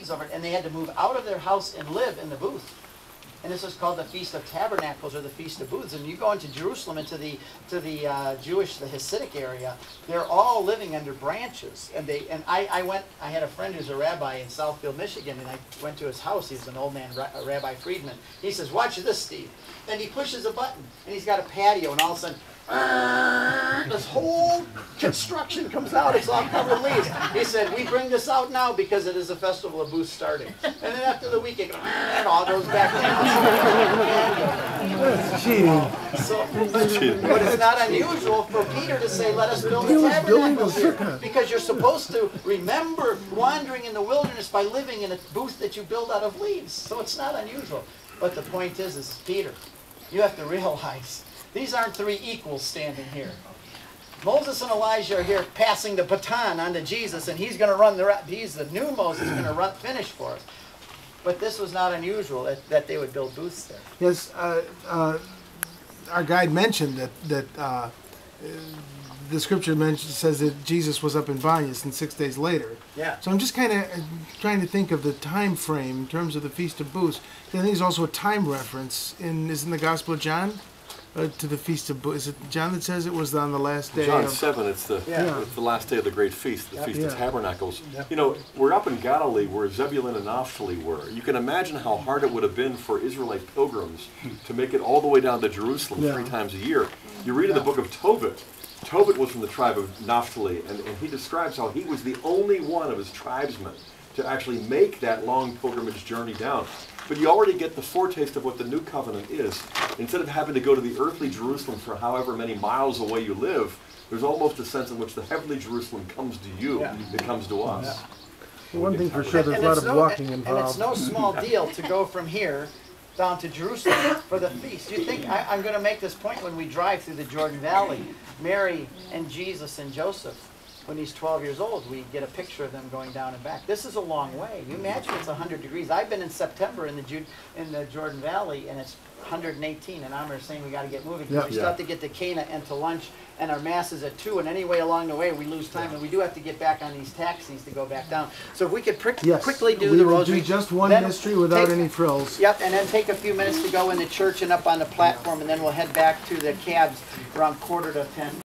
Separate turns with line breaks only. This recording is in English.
Jesus over it, and they had to move out of their house and live in the booth. And this is called the Feast of Tabernacles, or the Feast of Booths. And you go into Jerusalem, into the Jewish, the Hasidic area, they're all living under branches. And I had a friend who's a rabbi in Southfield, Michigan, and I went to his house. He's an old man, Rabbi Friedman. He says, "Watch this, Steve." And he pushes a button, and he's got a patio, and all of a sudden, this whole construction comes out. It's all covered in leaves. He said, "We bring this out now because it is a festival of booths starting." And then after the week, it all goes back down. So, but it's not unusual for Peter to say, "Let us build a tabernacle here," because you're supposed to remember wandering in the wilderness by living in a booth that you build out of leaves. So it's not unusual. But the point is Peter, you have to realize these aren't three equals standing here. Moses and Elijah are here passing the baton on to Jesus, and he's going to run he's the new Moses, going to finish for us. But this was not unusual that they would build booths there.
Yes, our guide mentioned that the scripture says that Jesus was up in Banyas and 6 days later.
Yeah.
So I'm just kind of trying to think of the time frame in terms of the Feast of Booths. I think there's also a time reference in the Gospel of John to the Feast of Booths. Is it John that says it was on the last day?
John 7. It's the last day of the great feast, the Feast of Tabernacles. You know, we're up in Galilee where Zebulun and Naphtali were. You can imagine how hard it would have been for Israelite pilgrims to make it all the way down to Jerusalem 3 times a year. You read in the book of Tobit. Tobit was from the tribe of Naphtali, and he describes how he was the only one of his tribesmen to actually make that long pilgrimage journey down. But you already get the foretaste of what the new covenant is. Instead of having to go to the earthly Jerusalem for however many miles away you live, there's almost a sense in which the heavenly Jerusalem comes to you. It comes to us.
Yeah. One thing for sure, there's a lot of walking involved.
And it's no small deal to go from here down to Jerusalem for the feast. You think, I'm going to make this point when we drive through the Jordan Valley. Mary and Jesus and Joseph, when he's 12 years old, we get a picture of them going down and back. This is a long way. You imagine it's 100 degrees. I've been in September in the Jordan Valley, and it's 118, and I'm saying we got to get moving. We still have to get to Cana and to lunch, and our mass is at 2, and anyway along the way we lose time, and we do have to get back on these taxis to go back down. So if we could quickly do the rosary.
Do just one mystery without any frills.
Yep, and then take a few minutes to go in the church and up on the platform, and then we'll head back to the cabs around 9:45 to 10.